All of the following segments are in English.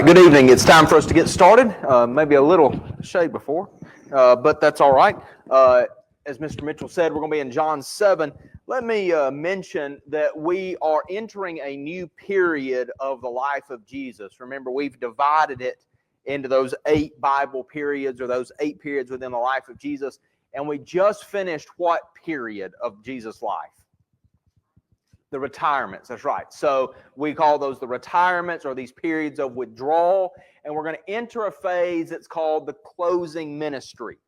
good evening. It's time for us to get started. Maybe a little shade before, but that's all right. As Mr. Mitchell said, we're going to be in John 7. Let me mention that we are entering a new period of the life of Jesus. Remember, we've divided it into those 8 Bible periods, or those 8 periods within the life of Jesus, and we just finished what period of Jesus' life? The retirements, that's right. So we call those the retirements, or these periods of withdrawal, and we're going to enter a phase that's called the closing ministry.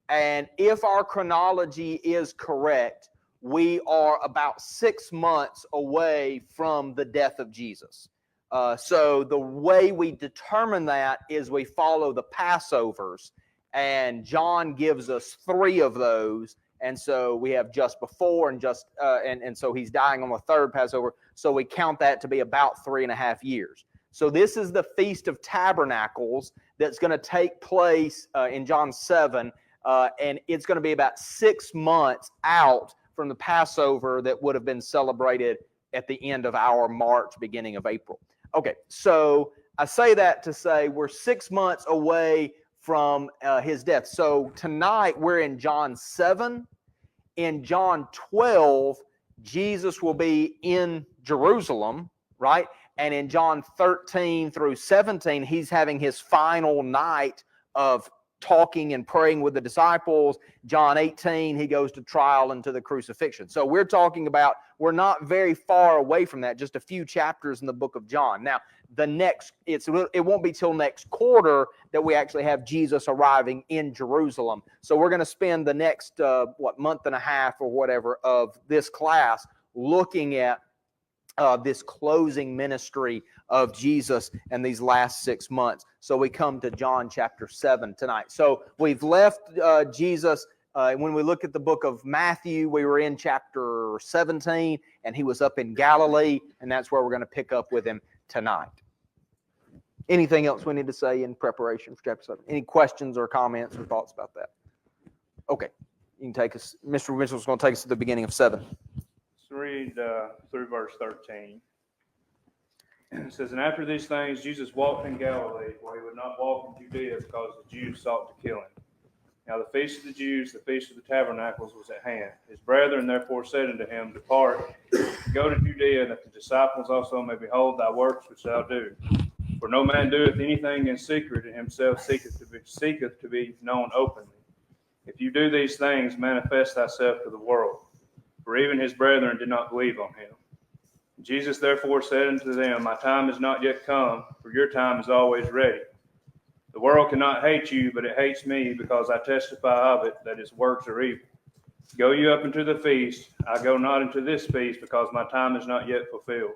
And if our chronology is correct, we are about 6 months away from the death of Jesus. So the way we determine that is we follow the Passovers, and John gives us 3 of those. And so we have just before and and so he's dying on the 3rd Passover. So we count that to be about 3.5 years. So this is the Feast of Tabernacles that's going to take place in John 7. And it's going to be about 6 months out from the Passover that would have been celebrated at the end of our March, beginning of April. Okay, so I say that to say we're 6 months away from his death. So tonight we're in John 7. In John 12, Jesus will be in Jerusalem, right? And in John 13 through 17, he's having his final night of talking and praying with the disciples. John 18, he goes to trial and to the crucifixion. So we're talking about, we're not very far away from that, just a few chapters in the book of John. Now, it won't be till next quarter that we actually have Jesus arriving in Jerusalem. So we're going to spend the next, month and a half or whatever of this class looking at this closing ministry of Jesus and these last 6 months. So we come to John chapter 7 tonight. So we've left Jesus. When we look at the book of Matthew, we were in chapter 17, and he was up in Galilee, and that's where we're going to pick up with him tonight. Anything else we need to say in preparation for chapter 7? Any questions or comments or thoughts about that? Okay. You can take us. Mr. Mitchell's going to take us to the beginning of 7. Let's read through verse 13. It says, "And after these things, Jesus walked in Galilee, where he would not walk in Judea, because the Jews sought to kill him. Now the feast of the Jews, the feast of the tabernacles, was at hand. His brethren therefore said unto him, Depart, go to Judea, that the disciples also may behold thy works which thou do. For no man doeth anything in secret, and himself seeketh to be known openly. If you do these things, manifest thyself to the world. For even his brethren did not believe on him. Jesus therefore said unto them, My time is not yet come, for your time is always ready. The world cannot hate you, but it hates me, because I testify of it that its works are evil. Go you up into the feast. I go not into this feast, because my time is not yet fulfilled.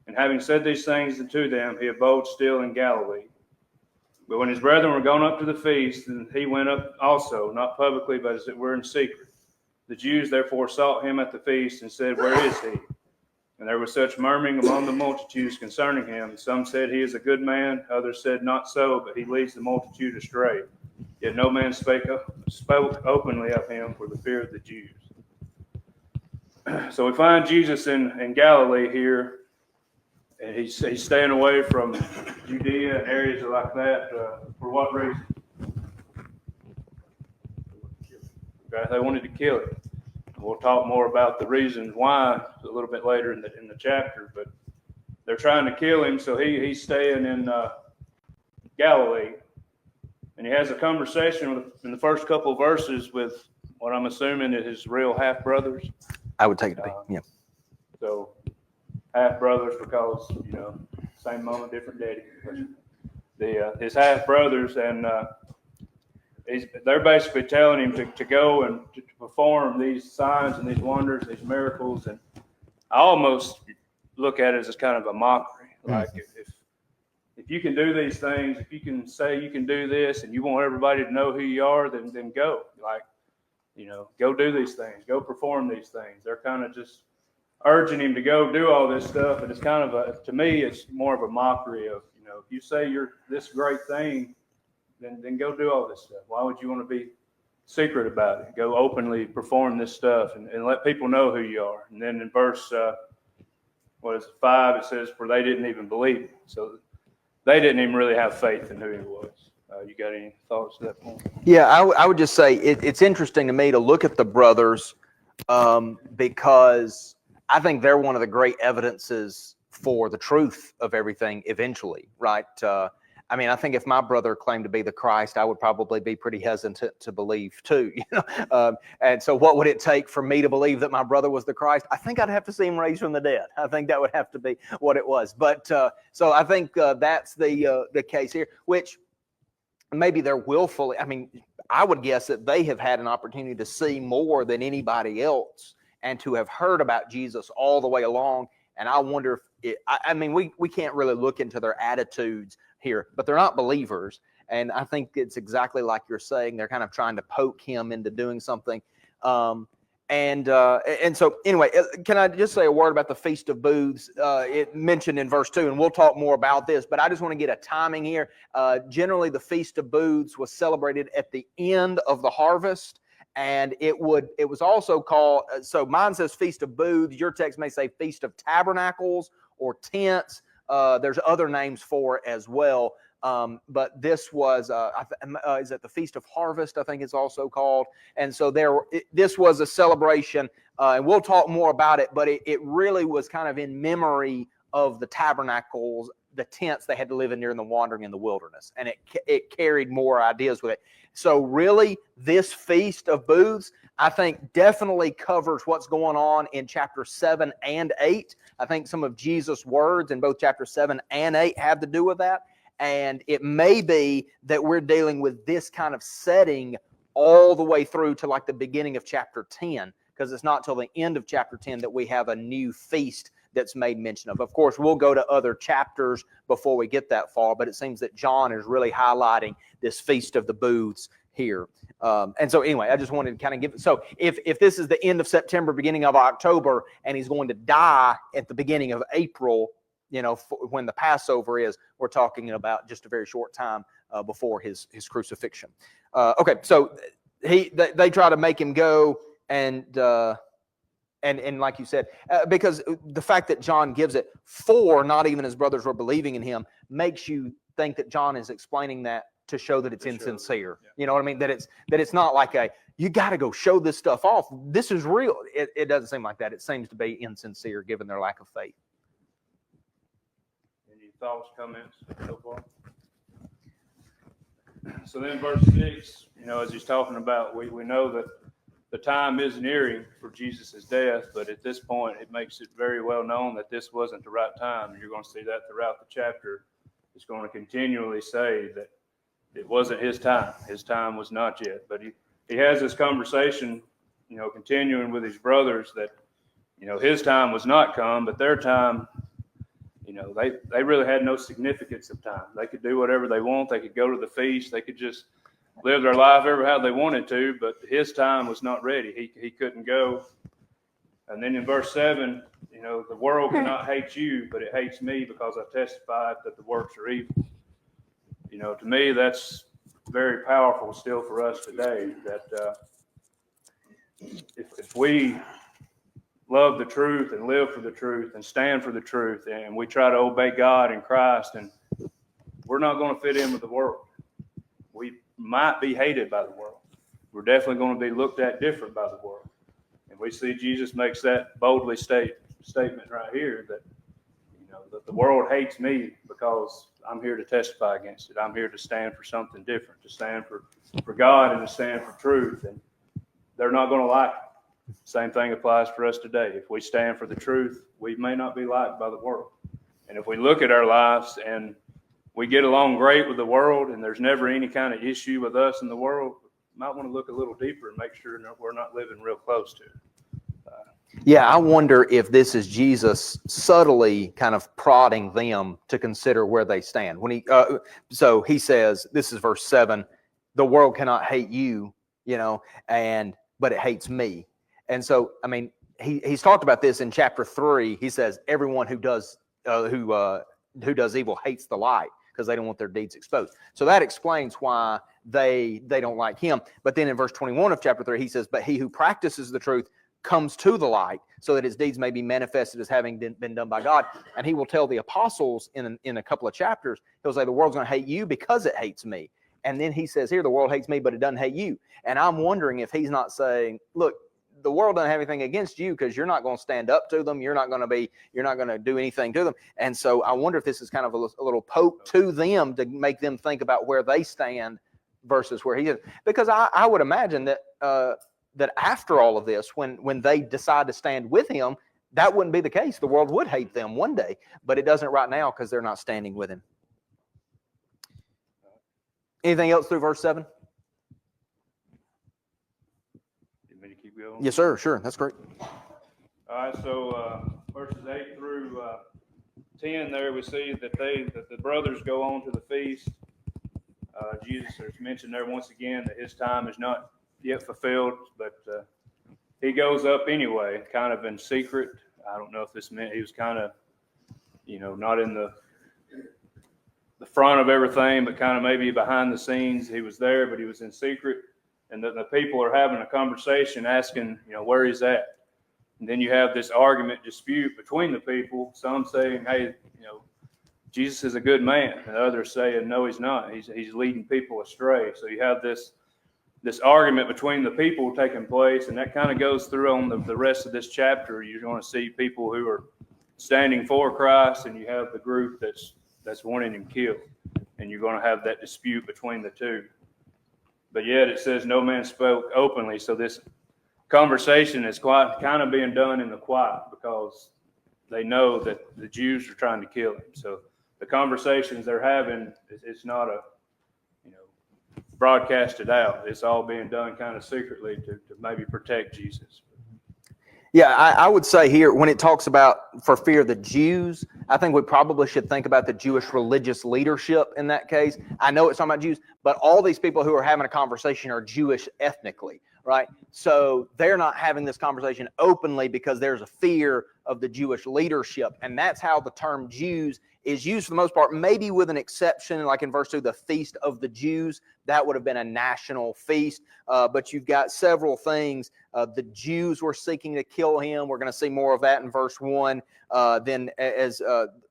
And having said these things unto them, he abode still in Galilee. But when his brethren were gone up to the feast, then he went up also, not publicly, but as it were in secret. The Jews therefore sought him at the feast, and said, Where is he? And there was such murmuring among the multitudes concerning him. Some said, He is a good man. Others said, Not so, but he leads the multitude astray. Yet no man spoke openly of him for the fear of the Jews." So we find Jesus in Galilee here, and he's staying away from Judea and areas like that. For what reason? They wanted to kill him. We'll talk more about the reasons why a little bit later in the chapter, but they're trying to kill him, so he's staying in Galilee, and he has a conversation in the first couple of verses with what I'm assuming is his real half brothers. I would take it to be, yeah. So half brothers, because same mama, different daddy. His half brothers, and they're basically telling him to go and to perform these signs and these wonders, these miracles. And I almost look at it as kind of a mockery. Like, if you can do these things, if you can say you can do this, and you want everybody to know who you are, then go. Like, go do these things, go perform these things. They're kind of just urging him to go do all this stuff. And it's kind of to me, it's more of a mockery of, if you say you're this great thing, then go do all this stuff. Why would you want to be secret about it? Go openly perform this stuff and let people know who you are. And then in verse 5, it says, for they didn't even believe it. So they didn't even really have faith in who he was. You got any thoughts to that point? Yeah, I would just say it's interesting to me to look at the brothers because I think they're one of the great evidences for the truth of everything eventually, right? I mean, I think if my brother claimed to be the Christ, I would probably be pretty hesitant to believe too, you know. And so what would it take for me to believe that my brother was the Christ? I think I'd have to see him raised from the dead. I think that would have to be what it was. But so I think that's the case here, which maybe they're willfully, I mean, I would guess that they have had an opportunity to see more than anybody else and to have heard about Jesus all the way along. And I wonder if I mean, we can't really look into their attitudes here, but they're not believers. And I think it's exactly like you're saying. They're kind of trying to poke him into doing something. And so anyway, can I just say a word about the Feast of Booths? It mentioned in verse 2, and we'll talk more about this, but I just want to get a timing here. Generally, the Feast of Booths was celebrated at the end of the harvest. And it was also called, so mine says Feast of Booths. Your text may say Feast of Tabernacles or Tents. There's other names for it as well. But this was, is it the Feast of Harvest, I think it's also called. And so this was a celebration, and we'll talk more about it, but it really was kind of in memory of the tabernacles, the tents they had to live in during the wandering in the wilderness. And it carried more ideas with it. So really, this Feast of Booths, I think, definitely covers what's going on in chapter 7 and 8. I think some of Jesus' words in both chapter 7 and 8 have to do with that. And it may be that we're dealing with this kind of setting all the way through to like the beginning of chapter 10, because it's not till the end of chapter 10 that we have a new feast that's made mention of. Of course, we'll go to other chapters before we get that far, but it seems that John is really highlighting this Feast of the Booths here. And so anyway, I just wanted to kind of give it. So if this is the end of September, beginning of October, and he's going to die at the beginning of April, you know, when the Passover is, we're talking about just a very short time before his crucifixion. Okay, so they try to make him go, and like you said, because the fact that John gives it for not even his brothers were believing in him makes you think that John is explaining that to show that it's insincere. Yeah. You know what I mean? That it's not like you got to go show this stuff off. This is real. It doesn't seem like that. It seems to be insincere given their lack of faith. Any thoughts, comments so far? So then verse 6, you know, as he's talking about, we know that the time is nearing for Jesus' death, but at this point, it makes it very well known that this wasn't the right time. And you're going to see that throughout the chapter. It's going to continually say that it wasn't his time. His time was not yet. But he has this conversation, you know, continuing with his brothers that, you know, his time was not come, but their time, you know, they really had no significance of time. They could do whatever they want. They could go to the feast. They could just live their life ever how they wanted to, but his time was not ready. He couldn't go. And then in verse 7, you know, the world cannot hate you, but it hates me because I testified that the works are evil. You know, to me, that's very powerful still for us today, that if we love the truth and live for the truth and stand for the truth, and we try to obey God and Christ, and we're not going to fit in with the world. We might be hated by the world. We're definitely going to be looked at different by the world. And we see Jesus makes that boldly statement right here that, you know, that the world hates me because I'm here to testify against it. I'm here to stand for something different, to stand for God and to stand for truth. And they're not going to like it. Same thing applies for us today. If we stand for the truth, we may not be liked by the world. And if we look at our lives and we get along great with the world and there's never any kind of issue with us in the world, we might want to look a little deeper and make sure that we're not living real close to it. Yeah, I wonder if this is Jesus subtly kind of prodding them to consider where they stand. When so he says, this is verse 7, the world cannot hate you, you know, but it hates me. And so, I mean, he's talked about this in chapter 3. He says, everyone who does evil hates the light because they don't want their deeds exposed. So that explains why they don't like him. But then in verse 21 of chapter 3, he says, but he who practices the truth comes to the light so that his deeds may be manifested as having been done by God. And he will tell the apostles in a couple of chapters, he'll say, the world's going to hate you because it hates me. And then he says here, the world hates me, but it doesn't hate you. And I'm wondering if he's not saying, look, the world doesn't have anything against you because you're not going to stand up to them. You're not going to do anything to them. And so I wonder if this is kind of a little poke to them to make them think about where they stand versus where he is. Because I would imagine that that after all of this, when they decide to stand with him, that wouldn't be the case. The world would hate them one day, but it doesn't right now because they're not standing with him. Anything else through verse 7? You want me to keep going? Yes, sir. Sure. That's great. All right, so verses 8 through 10 there, we see that the brothers go on to the feast. Jesus has mentioned there once again that his time is not yet fulfilled, but he goes up anyway, kind of in secret. I don't know if this meant he was kind of, not in the front of everything, but kind of maybe behind the scenes. He was there, but he was in secret. And the people are having a conversation asking, where he's at. And then you have this argument, dispute between the people, some saying, hey, Jesus is a good man, and others saying, no, he's not. He's leading people astray. So you have this argument between the people taking place, and that kind of goes through on the rest of this chapter. You're going to see people who are standing for Christ, and you have the group that's wanting him killed, and you're going to have that dispute between the two. But yet it says no man spoke openly, so this conversation is kind of being done in the quiet because they know that the Jews are trying to kill him. So the conversations they're having, it's not broadcasted out. It's all being done kind of secretly to maybe protect Jesus. Yeah, I would say here, when it talks about for fear of the Jews, I think we probably should think about the Jewish religious leadership in that case. I know it's talking about Jews, but all these people who are having a conversation are Jewish ethnically, right? So they're not having this conversation openly because there's a fear of the Jewish leadership. And that's how the term Jews is used for the most part, maybe with an exception, like in verse 2, the Feast of the Jews. That would have been a national feast. But you've got several things. The Jews were seeking to kill him. We're going to see more of that in verse 1. Then as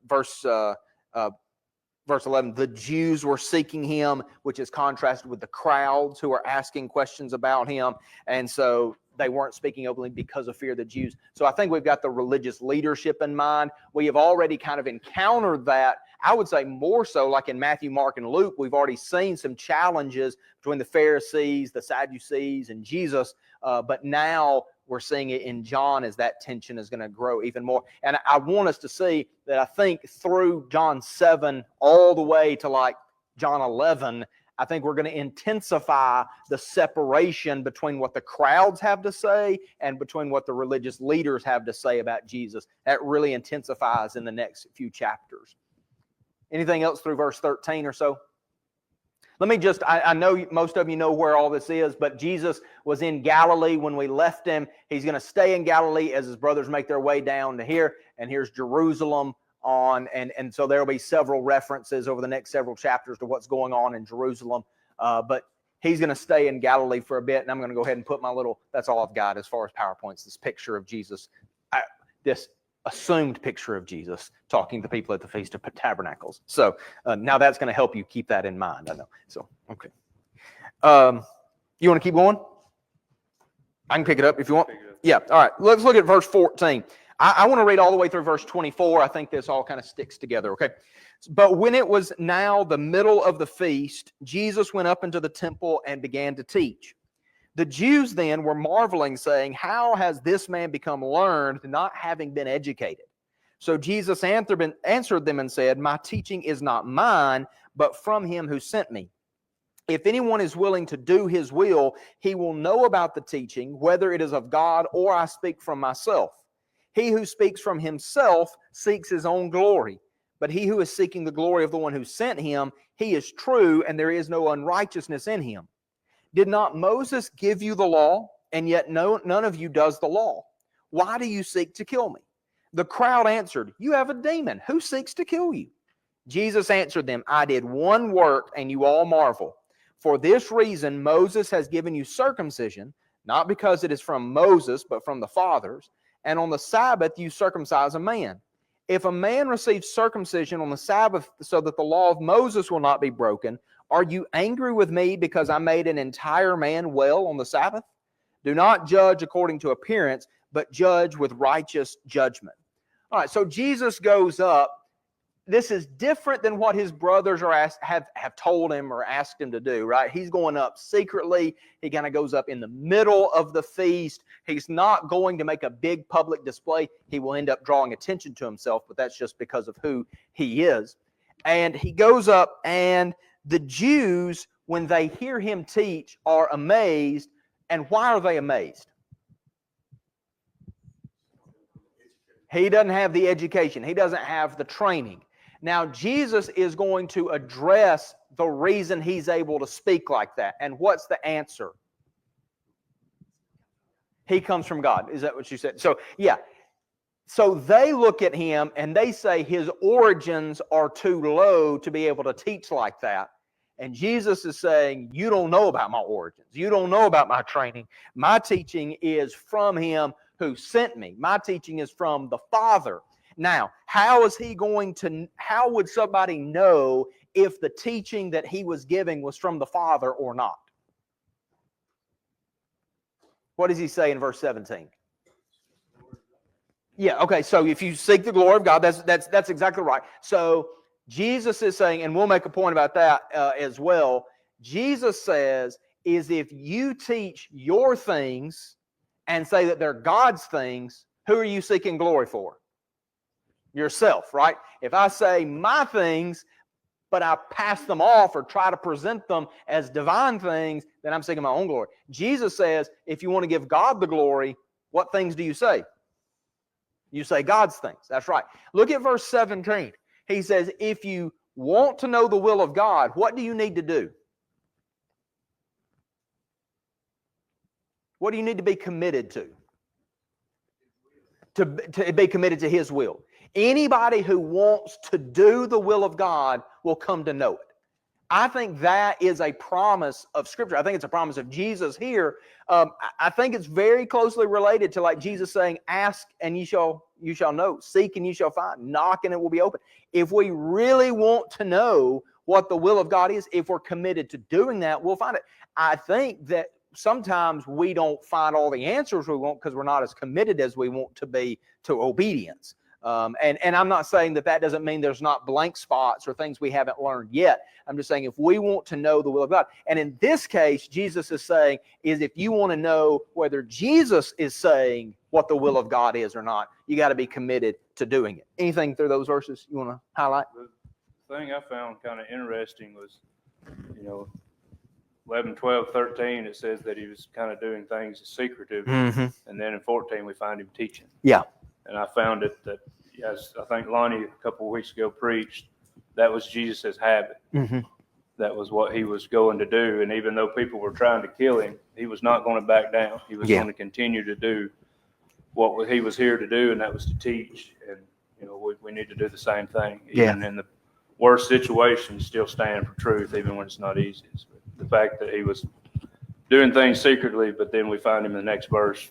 verse 11, the Jews were seeking him, which is contrasted with the crowds who are asking questions about him. And so they weren't speaking openly because of fear of the Jews. So I think we've got the religious leadership in mind. We have already kind of encountered that. I would say more so like in Matthew, Mark, and Luke, we've already seen some challenges between the Pharisees, the Sadducees, and Jesus. But now we're seeing it in John as that tension is going to grow even more. And I want us to see that I think through John 7 all the way to like John 11, I think we're going to intensify the separation between what the crowds have to say and between what the religious leaders have to say about Jesus. That really intensifies in the next few chapters. Anything else through verse 13 or so? Let me just, I know most of you know where all this is, but Jesus was in Galilee when we left him. He's going to stay in Galilee as his brothers make their way down to here. And here's Jerusalem and so there will be several references over the next several chapters to what's going on in Jerusalem. But he's going to stay in Galilee for a bit, and I'm going to go ahead and put that's all I've got as far as PowerPoints, this picture of Jesus, this assumed picture of Jesus talking to people at the Feast of Tabernacles. So now that's going to help you keep that in mind, I know. So, okay. You want to keep going? I can pick it up if you want. Yeah, all right. Let's look at verse 14. I want to read all the way through verse 24. I think this all kind of sticks together, okay? But when it was now the middle of the feast, Jesus went up into the temple and began to teach. The Jews then were marveling, saying, how has this man become learned, not having been educated? So Jesus answered them and said, my teaching is not mine, but from him who sent me. If anyone is willing to do his will, he will know about the teaching, whether it is of God or I speak from myself. He who speaks from himself seeks his own glory, but he who is seeking the glory of the one who sent him, he is true, and there is no unrighteousness in him. Did not Moses give you the law, and yet none of you does the law? Why do you seek to kill me? The crowd answered, you have a demon. Who seeks to kill you? Jesus answered them, I did one work, and you all marvel. For this reason Moses has given you circumcision, not because it is from Moses, but from the fathers. And on the Sabbath you circumcise a man. If a man receives circumcision on the Sabbath so that the law of Moses will not be broken, are you angry with me because I made an entire man well on the Sabbath? Do not judge according to appearance, but judge with righteous judgment. All right, so Jesus goes up. This is different than what his brothers are have told him or asked him to do, right? He's going up secretly. He kind of goes up in the middle of the feast. He's not going to make a big public display. He will end up drawing attention to himself, but that's just because of who he is. And he goes up, and the Jews, when they hear him teach, are amazed. And why are they amazed? He doesn't have the education. He doesn't have the training. Now, Jesus is going to address the reason he's able to speak like that. And what's the answer? He comes from God. Is that what you said? So, yeah. So they look at him and they say his origins are too low to be able to teach like that. And Jesus is saying, you don't know about my origins. You don't know about my training. My teaching is from him who sent me. My teaching is from the Father. Now, how would somebody know if the teaching that he was giving was from the Father or not? What does he say in verse 17? Yeah, okay, so if you seek the glory of God, that's exactly right. So Jesus is saying, and we'll make a point about that as well, Jesus says, is if you teach your things and say that they're God's things, who are you seeking glory for? Yourself, right? If I say my things, but I pass them off or try to present them as divine things, then I'm seeking my own glory. Jesus says, if you want to give God the glory, what things do you say? You say God's things. That's right. Look at verse 17. He says, if you want to know the will of God, what do you need to do? What do you need to be committed to? To be committed to his will. Anybody who wants to do the will of God will come to know it. I think that is a promise of Scripture. I think it's a promise of Jesus here. I think it's very closely related to like Jesus saying, ask and you shall know, seek and you shall find, knock and it will be open. If we really want to know what the will of God is, if we're committed to doing that, we'll find it. I think that sometimes we don't find all the answers we want because we're not as committed as we want to be to obedience. And I'm not saying that doesn't mean there's not blank spots or things we haven't learned yet. I'm just saying if we want to know the will of God. And in this case, Jesus is saying is if you want to know whether Jesus is saying what the will of God is or not, you got to be committed to doing it. Anything through those verses you want to highlight? The thing I found kind of interesting was, 11, 12, 13, it says that he was kind of doing things secretive. Mm-hmm. And then in 14, we find him teaching. Yeah. And I found it that, as I think Lonnie a couple of weeks ago preached, that was Jesus' habit. Mm-hmm. That was what he was going to do. And even though people were trying to kill him, he was not going to back down. He was going to continue to do what he was here to do, and that was to teach. And, we need to do the same thing. Even in the worst situations, still stand for truth, even when it's not easy. But the fact that he was doing things secretly, but then we find him in the next verse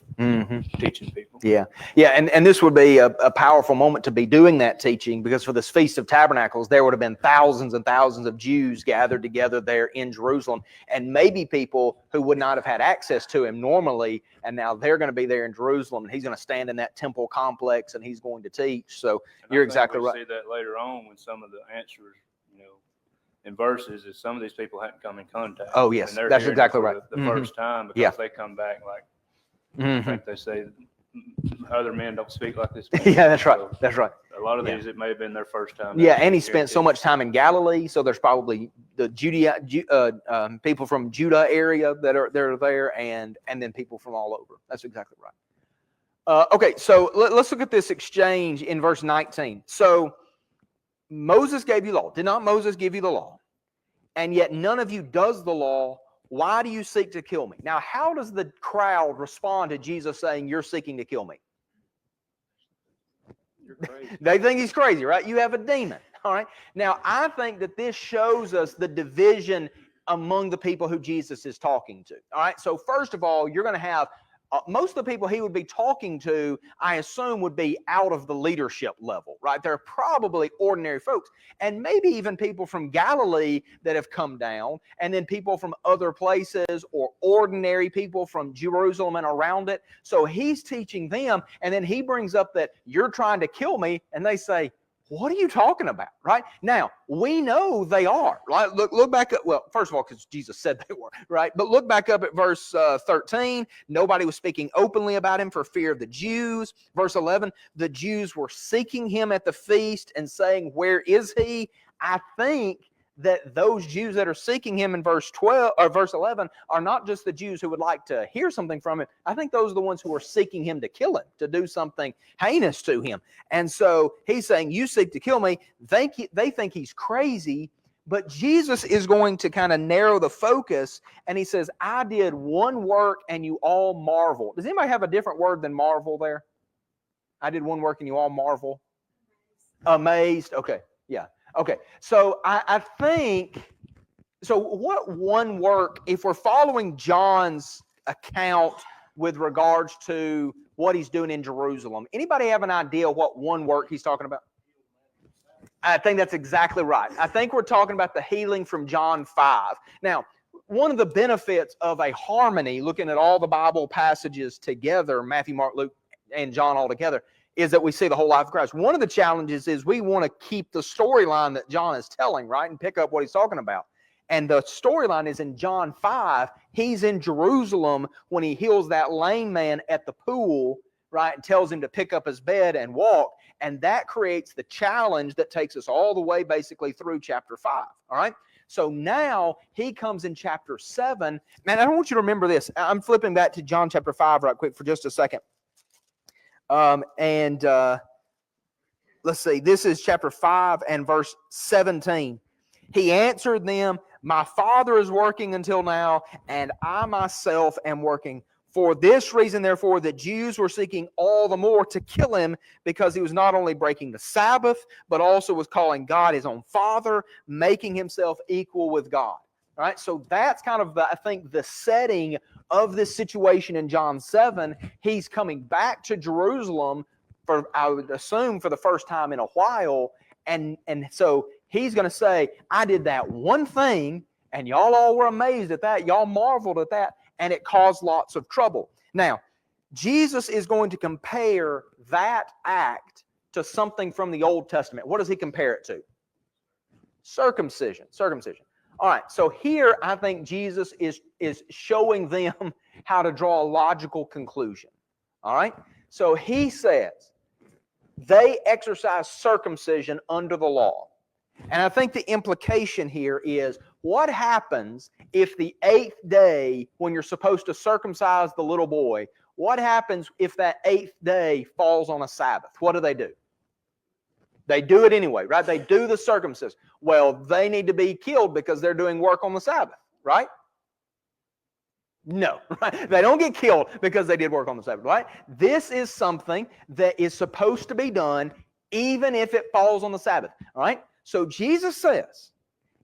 teaching people. Yeah, and this would be a powerful moment to be doing that teaching, because for this Feast of Tabernacles, there would have been thousands and thousands of Jews gathered together there in Jerusalem, and maybe people who would not have had access to him normally, and now they're going to be there in Jerusalem, and he's going to stand in that temple complex, and he's going to teach. So you're exactly right. We'll see that later on when some of the answers, in verses, is some of these people hadn't come in contact. Oh, yes, that's exactly right. The first time, because they come back like, I think they say, other men don't speak like this. Yeah, that's right. So that's right. A lot of these, it may have been their first time. Yeah, and he spent so much time in Galilee, so there's probably the people from Judah area that are there, and then people from all over. That's exactly right. Okay, so let's look at this exchange in verse 19. So Moses gave you law. Did not Moses give you the law? And yet none of you does the law. Why do you seek to kill me? Now, how does the crowd respond to Jesus saying, you're seeking to kill me? You're crazy. They think he's crazy, right? You have a demon. All right. Now, I think that this shows us the division among the people who Jesus is talking to. All right, so first of all, you're going to have most of the people he would be talking to, I assume, would be out of the leadership level, right? They're probably ordinary folks, and maybe even people from Galilee that have come down, and then people from other places, or ordinary people from Jerusalem and around it. So he's teaching them, and then he brings up that you're trying to kill me, and they say, what are you talking about, right? Now, we know they are, right? Look back at, well, first of all, because Jesus said they were, right? But look back up at verse 13. Nobody was speaking openly about him for fear of the Jews. Verse 11, the Jews were seeking him at the feast and saying, where is he? I think that those Jews that are seeking him in verse 12 or verse 11 are not just the Jews who would like to hear something from him. I think those are the ones who are seeking him to kill him, to do something heinous to him. And so he's saying, you seek to kill me. They think he's crazy, but Jesus is going to kind of narrow the focus, and he says, I did one work and you all marvel. Does anybody have a different word than marvel there? I did one work and you all marvel. Amazed. Okay. Yeah. Okay, so I think, so what one work, if we're following John's account with regards to what he's doing in Jerusalem, anybody have an idea what one work he's talking about? I think that's exactly right. I think we're talking about the healing from John 5. Now, one of the benefits of a harmony, looking at all the Bible passages together, Matthew, Mark, Luke, and John all together, is that we see the whole life of Christ. One of the challenges is we want to keep the storyline that John is telling, right, and pick up what he's talking about. And the storyline is in John 5. He's in Jerusalem when he heals that lame man at the pool, right, and tells him to pick up his bed and walk. And that creates the challenge that takes us all the way basically through chapter 5, all right? So now he comes in chapter 7. Man, I don't want you to remember this. I'm flipping back to John chapter 5 right quick for just a second. Let's see, this is chapter 5 and verse 17. He answered them, my Father is working until now, and I myself am working. For this reason, therefore, the Jews were seeking all the more to kill him, because he was not only breaking the Sabbath, but also was calling God his own Father, making himself equal with God. All right, so that's kind of, I think, the setting of this situation in John 7. He's coming back to Jerusalem for, I would assume, for the first time in a while. And so he's going to say, I did that one thing, and y'all all were amazed at that. Y'all marveled at that, and it caused lots of trouble. Now, Jesus is going to compare that act to something from the Old Testament. What does he compare it to? Circumcision. Circumcision. All right, so here I think Jesus is showing them how to draw a logical conclusion. All right, so he says they exercise circumcision under the law. And I think the implication here is, what happens if the 8th day, when you're supposed to circumcise the little boy, what happens if that 8th day falls on a Sabbath? What do? They do it anyway, right? They do the circumcision. Well, they need to be killed because they're doing work on the Sabbath, right? No, right? They don't get killed because they did work on the Sabbath, right? This is something that is supposed to be done even if it falls on the Sabbath, all right? So Jesus says,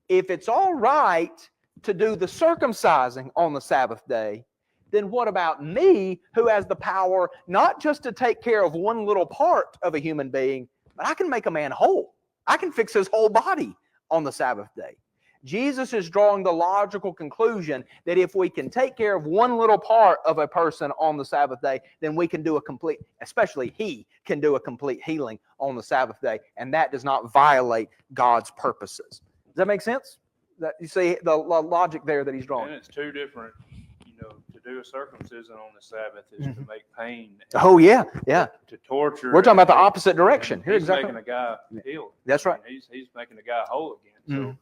if it's all right to do the circumcising on the Sabbath day, then what about me, who has the power not just to take care of one little part of a human being, but I can make a man whole. I can fix his whole body on the Sabbath day. Jesus is drawing the logical conclusion that if we can take care of one little part of a person on the Sabbath day, then we can do a complete, especially he can do a complete healing on the Sabbath day, and that does not violate God's purposes. Does that make sense? That, you see the logic there that he's drawing. And it's two different, to do a circumcision on the Sabbath is to make pain. Oh, yeah, yeah. To torture. We're talking about the opposite direction. Here, he's exactly. making a guy healed. That's right. He's making a guy whole again.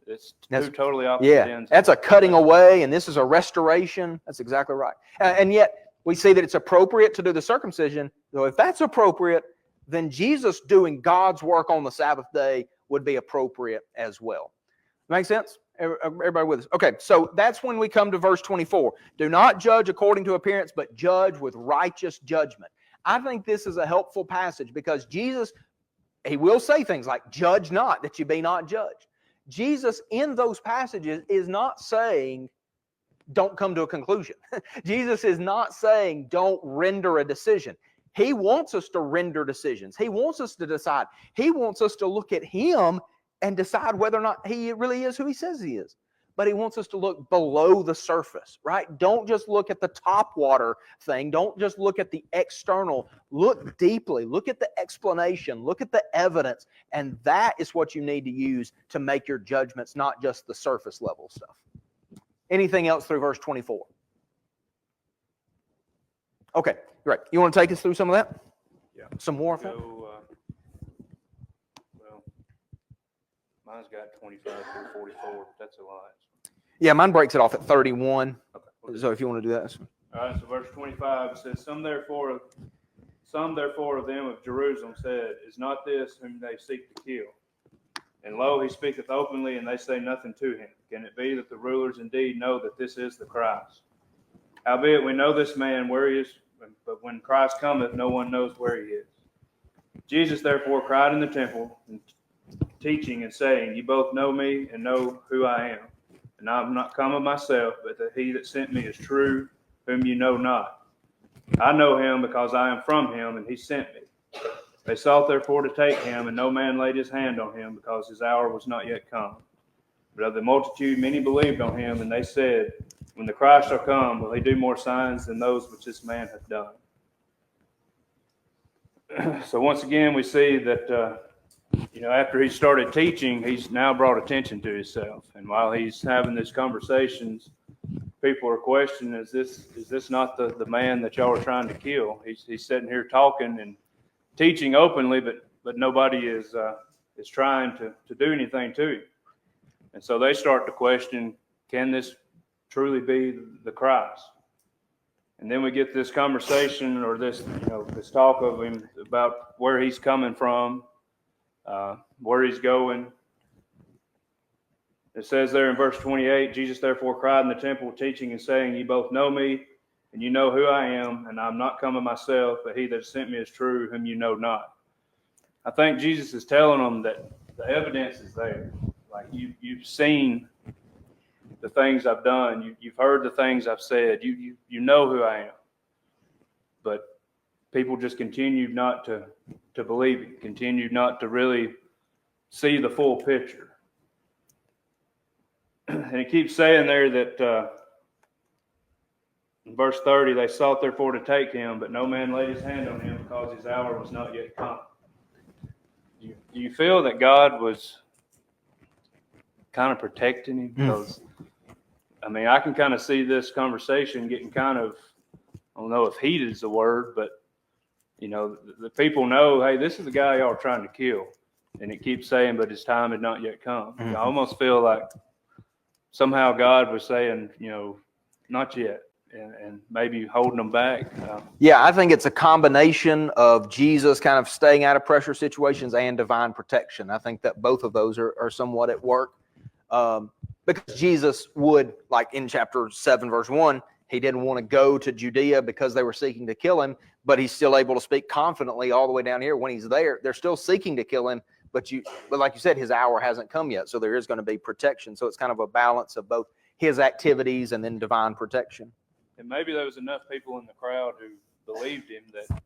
So it's That's two totally opposite ends. That's a cutting away, and this is a restoration. That's exactly right. And yet, we see that it's appropriate to do the circumcision. So if that's appropriate, then Jesus doing God's work on the Sabbath day would be appropriate as well. Make sense? Everybody with us? Okay, so that's when we come to verse 24. Do not judge according to appearance, but judge with righteous judgment. I think this is a helpful passage because Jesus, he will say things like, judge not, that you be not judged. Jesus in those passages is not saying, don't come to a conclusion. Jesus is not saying, don't render a decision. He wants us to render decisions. He wants us to decide. He wants us to look at him and decide whether or not he really is who he says he is. But he wants us to look below the surface, right? Don't just look at the top water thing. Don't just look at the external. Look deeply. Look at the explanation. Look at the evidence. And that is what you need to use to make your judgments, not just the surface level stuff. Anything else through verse 24? Okay, great. You want to take us through some of that? Yeah. Some more of that? Well, mine's got 25 through 44. That's a lot. Yeah, mine breaks it off at 31. Okay. So if you want to do that. All right, so verse 25 says, Some therefore of them of Jerusalem said, Is not this whom they seek to kill? And lo, he speaketh openly, and they say nothing to him. Can it be that the rulers indeed know that this is the Christ? Howbeit we know this man where he is, but when Christ cometh, no one knows where he is. Jesus therefore cried in the temple, teaching and saying, Ye both know me and know who I am. And I am not come of myself, but that he that sent me is true, whom you know not. I know him because I am from him, and he sent me. They sought therefore to take him, and no man laid his hand on him, because his hour was not yet come. But of the multitude many believed on him, and they said, When the Christ shall come, will he do more signs than those which this man hath done? So once again, we see that after he started teaching, he's now brought attention to himself. And while he's having these conversations, people are questioning, is this not the man that y'all are trying to kill? He's sitting here talking and teaching openly, but nobody is trying to do anything to him. And so they start to question, can this truly be the Christ? And then we get this conversation, or this talk of him about where he's coming from, where he's going. It says there in verse 28, Jesus therefore cried in the temple, teaching and saying, Ye both know me, and you know who I am, and I'm not come of myself, but he that sent me is true, whom you know not. I think Jesus is telling them that the evidence is there. Like you've seen the things I've done, you've heard the things I've said, you know who I am. But people just continued not to believe it, continued not to really see the full picture. And it keeps saying there that in verse 30, they sought therefore to take him, but no man laid his hand on him, because his hour was not yet come. Do you feel that God was kind of protecting him? Because, I can kind of see this conversation getting kind of, I don't know if heated is the word, but, the people know, hey, this is the guy y'all are trying to kill. And it keeps saying, but his time had not yet come. I almost feel like somehow God was saying, not yet. And maybe holding them back. Yeah, I think it's a combination of Jesus kind of staying out of pressure situations and divine protection. I think that both of those are somewhat at work. Because Jesus would, like in chapter 7, verse 1, he didn't want to go to Judea because they were seeking to kill him, but he's still able to speak confidently all the way down here. When he's there, they're still seeking to kill him, but like you said, his hour hasn't come yet, so there is going to be protection. So it's kind of a balance of both his activities and then divine protection. And maybe there was enough people in the crowd who believed him that,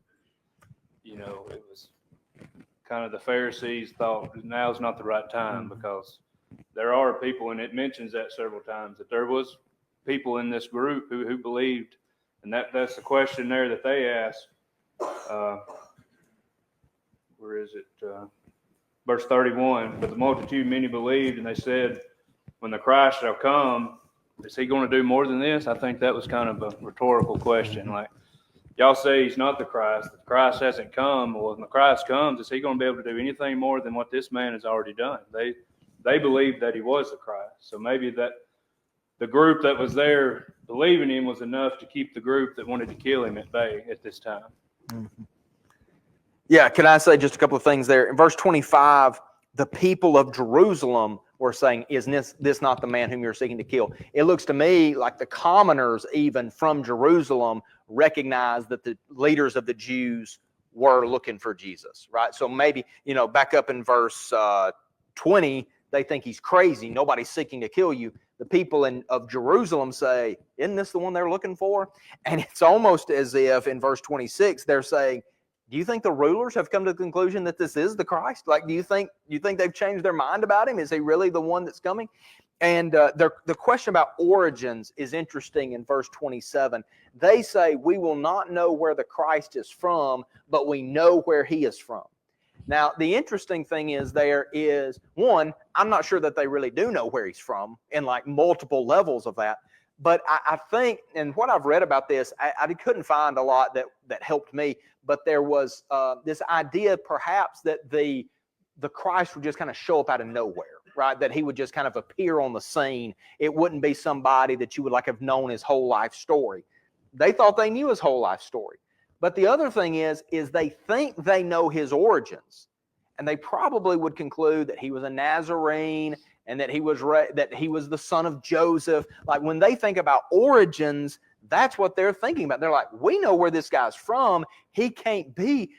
it was kind of the Pharisees thought now's not the right time, because there are people, and it mentions that several times, that there was people in this group who believed, and that's the question there that they asked. Where is it? Verse 31, but the multitude many believed, and they said, when the Christ shall come, is he going to do more than this? I think that was kind of a rhetorical question. Like, y'all say he's not the Christ. The Christ hasn't come. Well, when the Christ comes, is he going to be able to do anything more than what this man has already done? They believed that he was the Christ. So maybe that the group that was there believing him was enough to keep the group that wanted to kill him at bay at this time. Mm-hmm. Yeah, can I say just a couple of things there? In verse 25, the people of Jerusalem were saying, is this not the man whom you're seeking to kill? It looks to me like the commoners, even from Jerusalem, recognized that the leaders of the Jews were looking for Jesus, right? So maybe, back up in verse 20, they think he's crazy. Nobody's seeking to kill you. The people of Jerusalem say, isn't this the one they're looking for? And it's almost as if in verse 26, they're saying, do you think the rulers have come to the conclusion that this is the Christ? Like, do you think they've changed their mind about him? Is he really the one that's coming? And the question about origins is interesting in verse 27. They say, we will not know where the Christ is from, but we know where he is from. Now, the interesting thing is one, I'm not sure that they really do know where he's from in like multiple levels of that. But I think, and what I've read about this, I couldn't find a lot that helped me, but there was this idea perhaps that the Christ would just kind of show up out of nowhere, right? That he would just kind of appear on the scene. It wouldn't be somebody that you would like have known his whole life story. They thought they knew his whole life story. But the other thing is they think they know his origins, and they probably would conclude that he was a Nazarene and that he was the son of Joseph. Like when they think about origins, that's what they're thinking about. They're like, we know where this guy's from. He can't be.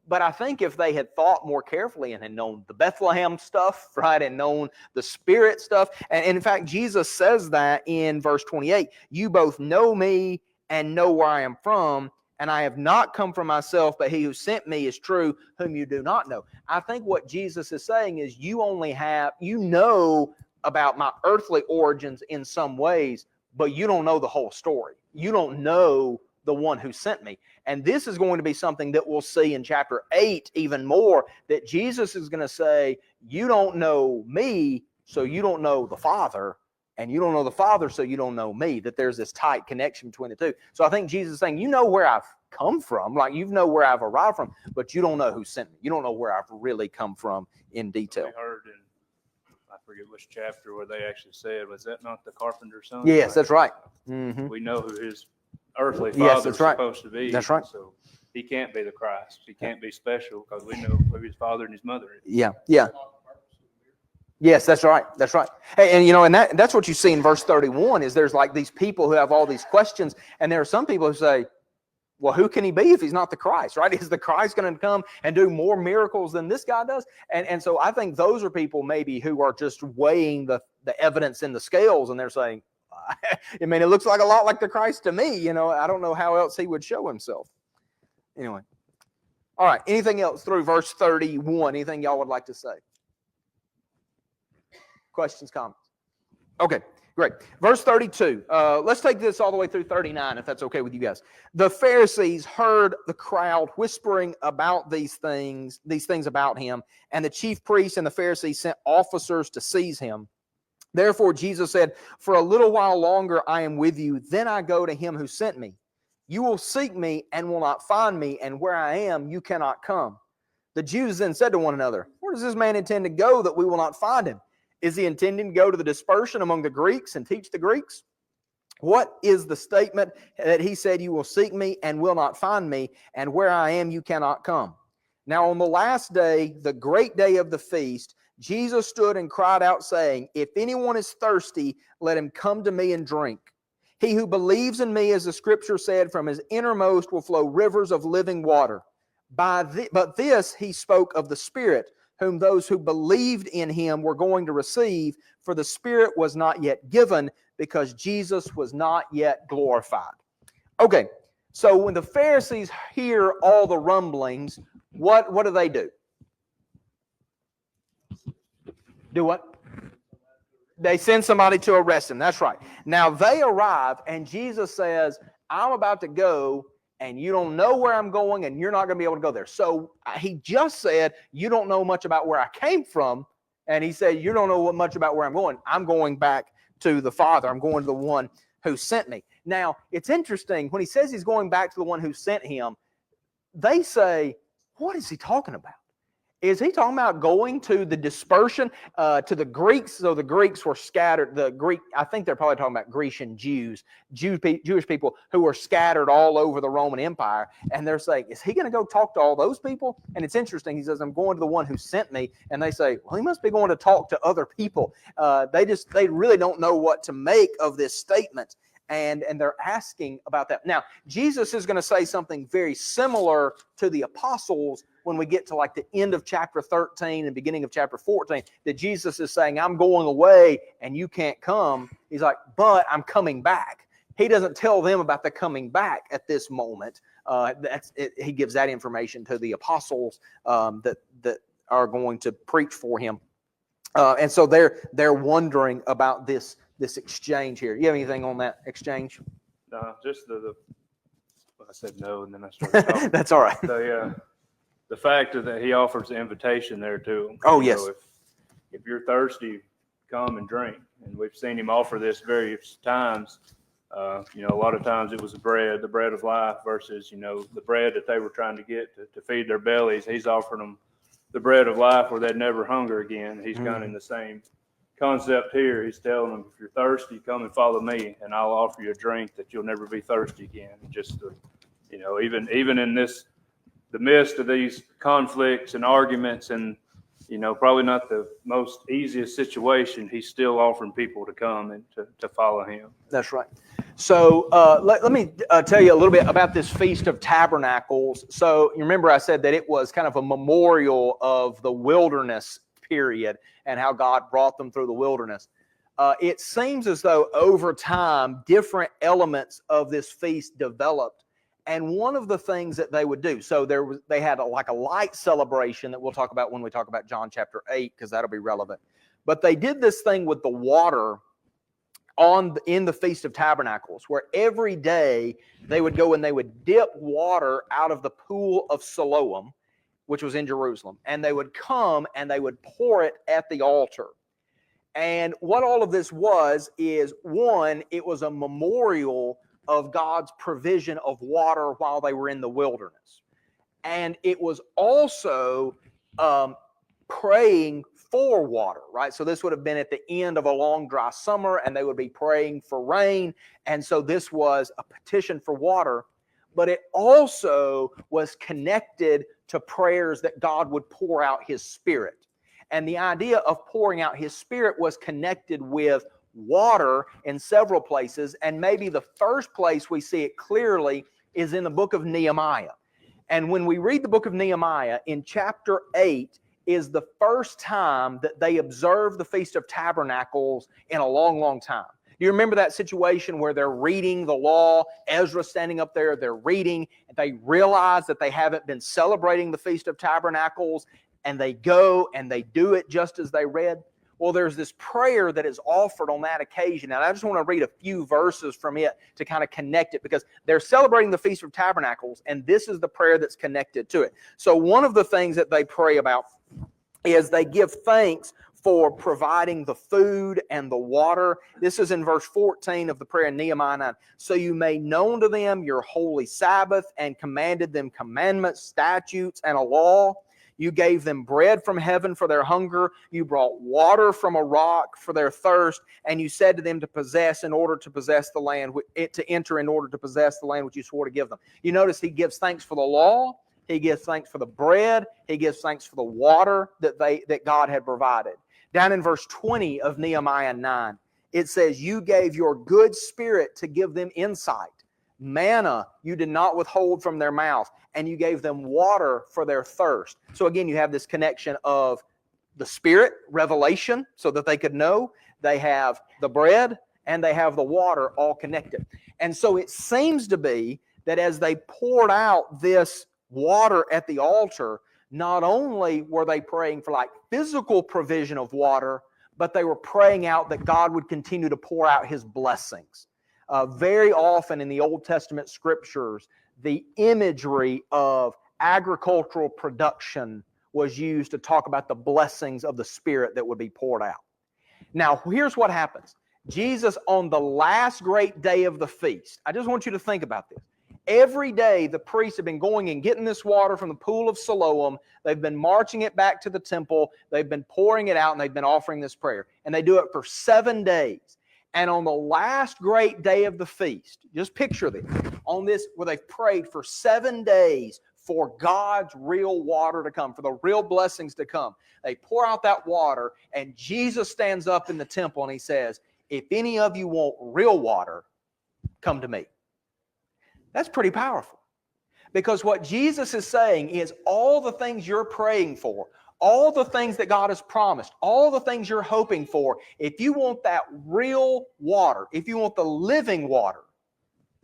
But I think if they had thought more carefully and had known the Bethlehem stuff, right, and known the Spirit stuff, and in fact, Jesus says that in verse 28, you both know me and know where I am from, and I have not come from myself, but he who sent me is true, whom you do not know. I think what Jesus is saying is you know about my earthly origins in some ways, but you don't know the whole story. You don't know the one who sent me. And this is going to be something that we'll see in chapter 8 even more, that Jesus is going to say, you don't know me, so you don't know the Father, and you don't know the Father, so you don't know me, that there's this tight connection between the two. So I think Jesus is saying, you know where I've come from, like you know where I've arrived from, but you don't know who sent me. You don't know where I've really come from in detail. We heard in, I forget which chapter, where they actually said, was that not the carpenter's son? Yes, that's right. Mm-hmm. We know who his earthly father is supposed to be. That's right. So he can't be the Christ. He can't be special because we know who his father and his mother is. Yeah. Yes, that's right. That's right. Hey, and that's what you see in verse 31 is there's like these people who have all these questions, and there are some people who say, well, who can he be if he's not the Christ, right? Is the Christ going to come and do more miracles than this guy does? And so I think those are people maybe who are just weighing the evidence in the scales, and they're saying, I mean, it looks like a lot like the Christ to me. I don't know how else he would show himself. Anyway. All right. Anything else through verse 31? Anything y'all would like to say? Questions, comments? Okay, great. Verse 32. Let's take this all the way through 39, if that's okay with you guys. The Pharisees heard the crowd whispering about these things about him, and the chief priests and the Pharisees sent officers to seize him. Therefore, Jesus said, for a little while longer I am with you, then I go to him who sent me. You will seek me and will not find me, and where I am you cannot come. The Jews then said to one another, where does this man intend to go that we will not find him? Is he intending to go to the dispersion among the Greeks and teach the Greeks? What is the statement that he said, you will seek me and will not find me, and where I am you cannot come? Now on the last day, the great day of the feast, Jesus stood and cried out, saying, if anyone is thirsty, let him come to me and drink. He who believes in me, as the scripture said, from his innermost will flow rivers of living water. But this he spoke of the Spirit, whom those who believed in him were going to receive, for the Spirit was not yet given, because Jesus was not yet glorified. Okay, so when the Pharisees hear all the rumblings, what do they do? Do what? They send somebody to arrest him. That's right. Now they arrive, and Jesus says, I'm about to go, and you don't know where I'm going, and you're not going to be able to go there. So he just said, you don't know much about where I came from. And he said, you don't know much about where I'm going. I'm going back to the Father. I'm going to the one who sent me. Now, it's interesting. When he says he's going back to the one who sent him, they say, what is he talking about? Is he talking about going to the dispersion, to the Greeks? So the Greeks were scattered. I think they're probably talking about Grecian Jewish people who were scattered all over the Roman Empire. And they're saying, is he going to go talk to all those people? And it's interesting. He says, I'm going to the one who sent me. And they say, well, he must be going to talk to other people. They really don't know what to make of this statement. And they're asking about that. Now, Jesus is going to say something very similar to the apostles when we get to like the end of chapter 13 and beginning of chapter 14, that Jesus is saying, I'm going away and you can't come. He's like, but I'm coming back. He doesn't tell them about the coming back at this moment. He gives that information to the apostles that are going to preach for him. And so they're wondering about this exchange here. You have anything on that exchange? No, just the I said no, and then I started talking. That's all right. The fact that he offers the invitation there to them. Oh, yes. If you're thirsty, come and drink. And we've seen him offer this various times. A lot of times it was the bread of life versus, the bread that they were trying to get to feed their bellies. He's offering them the bread of life where they'd never hunger again. He's kind of in the same concept here. He's telling them, if you're thirsty, come and follow me, and I'll offer you a drink that you'll never be thirsty again. Just even in the midst of these conflicts and arguments, and probably not the most easiest situation, he's still offering people to come and to follow him. That's right. So let me tell you a little bit about this Feast of Tabernacles. So you remember I said that it was kind of a memorial of the wilderness period and how God brought them through the wilderness. It seems as though over time, different elements of this feast developed. And one of the things that they would do, so they had a light celebration that we'll talk about when we talk about John chapter 8, because that'll be relevant. But they did this thing with the water in the Feast of Tabernacles, where every day they would go and they would dip water out of the pool of Siloam, which was in Jerusalem, and they would come and they would pour it at the altar. And what all of this is one, it was a memorial of God's provision of water while they were in the wilderness. And it was also praying for water, right? So this would have been at the end of a long dry summer, and they would be praying for rain. And so this was a petition for water, but it also was connected to prayers that God would pour out his Spirit. And the idea of pouring out his Spirit was connected with water in several places, and maybe the first place we see it clearly is in the book of Nehemiah. And when we read the book of Nehemiah, in chapter 8 is the first time that they observe the Feast of Tabernacles in a long, long time. Do you remember that situation where they're reading the law, Ezra standing up there, they're reading, and they realize that they haven't been celebrating the Feast of Tabernacles, and they go and they do it just as they read? Well, there's this prayer that is offered on that occasion. And I just want to read a few verses from it to kind of connect it, because they're celebrating the Feast of Tabernacles, and this is the prayer that's connected to it. So one of the things that they pray about is they give thanks for providing the food and the water. This is in verse 14 of the prayer in Nehemiah 9. So you made known to them your holy Sabbath and commanded them commandments, statutes, and a law. You gave them bread from heaven for their hunger. You brought water from a rock for their thirst. And you said to them to possess in order to possess the land, to enter in order to possess the land which you swore to give them. You notice he gives thanks for the law. He gives thanks for the bread. He gives thanks for the water that God had provided. Down in verse 20 of Nehemiah 9, it says, you gave your good Spirit to give them insight. Manna you did not withhold from their mouth, and you gave them water for their thirst. So again, you have this connection of the Spirit, revelation, so that they could know. They have the bread and they have the water all connected. And so it seems to be that as they poured out this water at the altar, not only were they praying for like physical provision of water, but they were praying out that God would continue to pour out his blessings. Very often in the Old Testament scriptures, the imagery of agricultural production was used to talk about the blessings of the Spirit that would be poured out. Now, here's what happens. Jesus, on the last great day of the feast, I just want you to think about this. Every day, the priests have been going and getting this water from the pool of Siloam. They've been marching it back to the temple. They've been pouring it out, and they've been offering this prayer. And they do it for 7 days. And on the last great day of the feast, just picture this, on this, where they've prayed for 7 days for God's real water to come, for the real blessings to come. They pour out that water, and Jesus stands up in the temple and he says, if any of you want real water, come to me. That's pretty powerful. Because what Jesus is saying is all the things you're praying for, all the things that God has promised, all the things you're hoping for, if you want that real water, if you want the living water,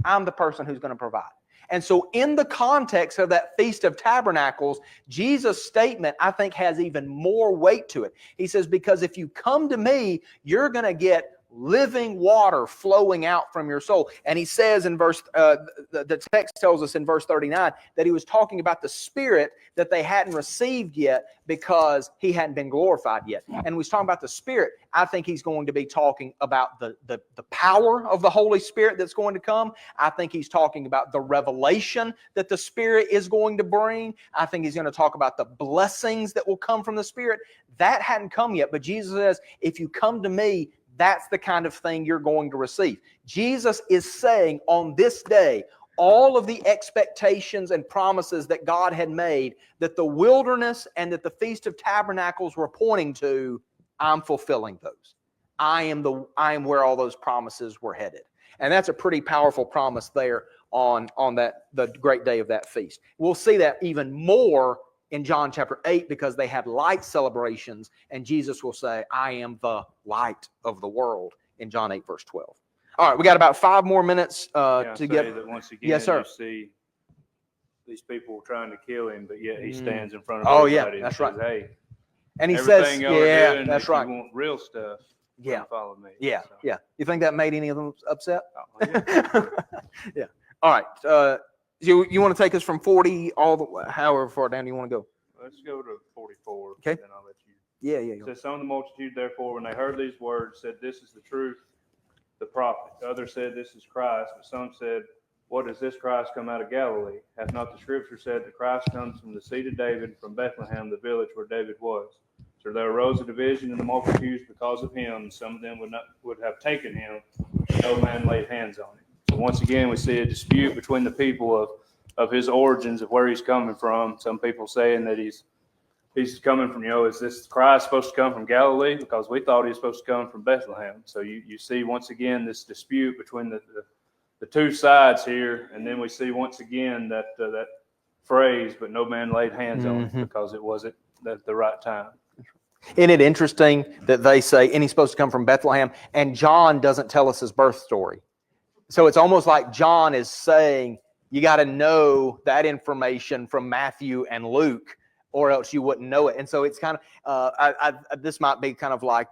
I'm the person who's going to provide. And so in the context of that Feast of Tabernacles, Jesus' statement, I think, has even more weight to it. He says, because if you come to me, you're going to get living water flowing out from your soul. And he says in the text tells us in verse 39 that he was talking about the Spirit that they hadn't received yet because he hadn't been glorified yet. And we was talking about the Spirit. I think he's going to be talking about the power of the Holy Spirit that's going to come. I think he's talking about the revelation that the Spirit is going to bring. I think he's going to talk about the blessings that will come from the Spirit. That hadn't come yet, but Jesus says, if you come to me, that's the kind of thing you're going to receive. Jesus is saying on this day, all of the expectations and promises that God had made, that the wilderness and that the Feast of Tabernacles were pointing to, I'm fulfilling those. I am where all those promises were headed. And that's a pretty powerful promise there on the great day of that feast. We'll see that even more in John chapter 8, because they had light celebrations, and Jesus will say, I am the light of the world in John 8, verse 12. All right, we got about 5 more minutes to get. That once again, yes, sir. You see these people trying to kill him, but yet he stands in front of Oh, everybody yeah, that's and says, right. hey, And he everything says, y'all are yeah, doing, that's if right. you want real stuff, Yeah. follow me. Yeah, So, yeah. You think that made any of them upset? oh, yeah. Yeah. All right. You want to take us from 40 however far down you want to go? Let's go to 44. Okay. Then I'll let you. Yeah. It says, some of the multitude, therefore, when they heard these words, said, this is the truth, the prophet. Others said, this is Christ. But some said, what does this Christ come out of Galilee? Hath not the scripture said that Christ comes from the seed of David, from Bethlehem, the village where David was? So there arose a division in the multitudes because of him. Some of them would have taken him. No man laid hands on him. So once again, we see a dispute between the people of his origins, of where he's coming from. Some people saying that he's coming from, is this Christ supposed to come from Galilee? Because we thought he was supposed to come from Bethlehem. So you see once again this dispute between the two sides here. And then we see once again that phrase, but no man laid hands on him, because it wasn't at the right time. Isn't it interesting that they say, and he's supposed to come from Bethlehem, and John doesn't tell us his birth story. So it's almost like John is saying, you got to know that information from Matthew and Luke, or else you wouldn't know it. And so it's kind of, this might be kind of like,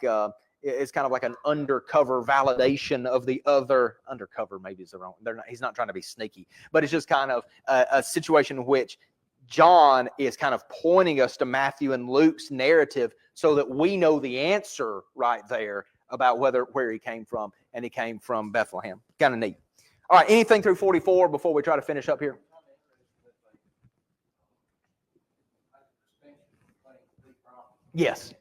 it's kind of like an undercover validation of the other. Undercover maybe is the wrong. He's not trying to be sneaky, but it's just kind of a situation in which John is kind of pointing us to Matthew and Luke's narrative so that we know the answer right there about where he came from, and he came from Bethlehem. Kind of neat. All right, anything through 44 before we try to finish up here? Yes.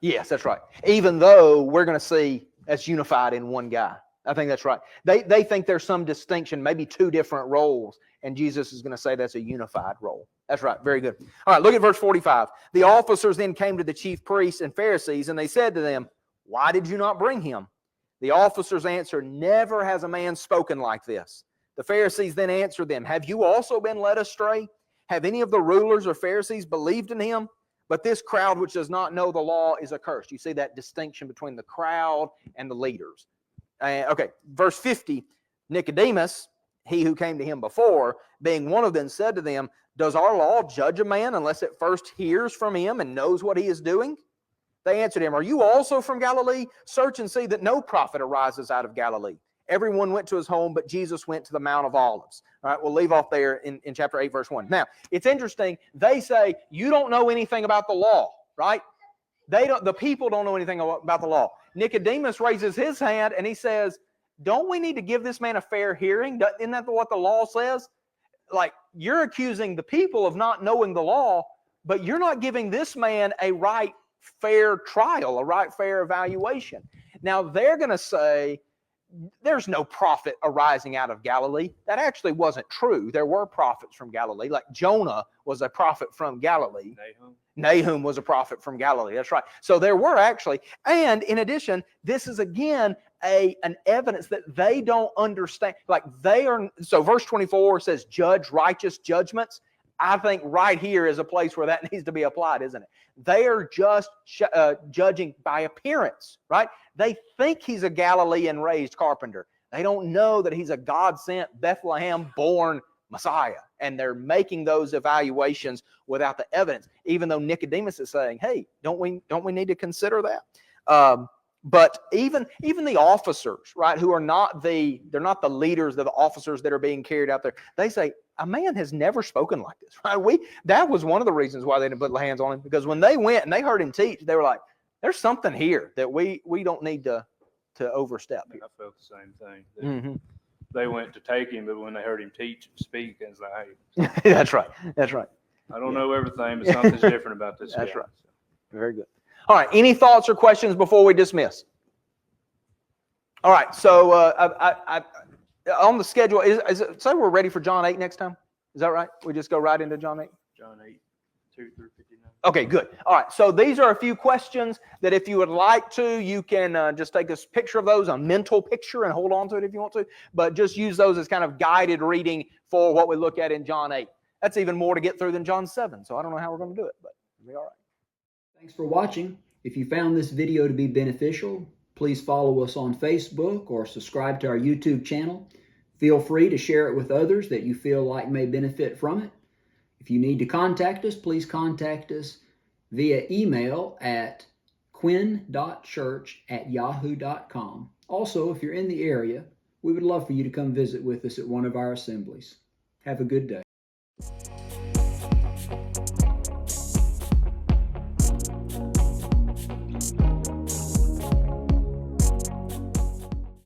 Yes, that's right. Even though we're going to see that's unified in one guy. I think that's right. They think there's some distinction, maybe 2 different roles, and Jesus is going to say that's a unified role. That's right. Very good. All right, look at verse 45. The officers then came to the chief priests and Pharisees, and they said to them, why did you not bring him? The officers answered, never has a man spoken like this. The Pharisees then answered them, have you also been led astray? Have any of the rulers or Pharisees believed in him? But this crowd which does not know the law is accursed. You see that distinction between the crowd and the leaders. Okay, verse 50, Nicodemus, he who came to him before, being one of them, said to them, does our law judge a man unless it first hears from him and knows what he is doing? They answered him, are you also from Galilee? Search and see that no prophet arises out of Galilee. Everyone went to his home, but Jesus went to the Mount of Olives. All right, we'll leave off there in chapter 8, verse 1. Now, it's interesting. They say, you don't know anything about the law, right? The people don't know anything about the law. Nicodemus raises his hand and he says, don't we need to give this man a fair hearing? Isn't that what the law says? Like, you're accusing the people of not knowing the law, but you're not giving this man a right, fair trial, a right, fair evaluation. Now, they're going to say, there's no prophet arising out of Galilee. That actually wasn't true. There were prophets from Galilee, like Jonah was a prophet from Galilee. Nahum was a prophet from Galilee. That's right. So there were actually, and in addition, this is again an evidence that they don't understand. Like they are, so verse 24 says, judge righteous judgments. I think right here is a place where that needs to be applied, isn't it? They are just judging by appearance, right? They think he's a Galilean raised carpenter. They don't know that he's a God-sent, Bethlehem-born Messiah. And they're making those evaluations without the evidence, even though Nicodemus is saying, hey, don't we need to consider that? But even the officers, right, who are they're not the leaders, they're the officers that are being carried out there. They say, a man has never spoken like this, right? That was one of the reasons why they didn't put hands on him, because when they went and they heard him teach, they were like, there's something here that we don't need to overstep here. I felt the same thing. They went to take him, but when they heard him teach and speak, it's like, hey. That's right. That's right. I don't know everything, but something's different about this guy. That's right. Very good. All right. Any thoughts or questions before we dismiss? All right. So I on the schedule, is it say we're ready for John 8 next time? Is that right? We just go right into John 8? John 8, 2 through 59. Okay, good. All right. So these are a few questions that if you would like to, you can just take a picture of those, a mental picture, and hold on to it if you want to. But just use those as kind of guided reading for what we look at in John 8. That's even more to get through than John 7. So I don't know how we're going to do it, but it'll be all right. Thanks for watching. If you found this video to be beneficial, please follow us on Facebook or subscribe to our YouTube channel. Feel free to share it with others that you feel like may benefit from it. If you need to contact us, please contact us via email at quinn.church@yahoo.com. Also, if you're in the area, we would love for you to come visit with us at one of our assemblies. Have a good day.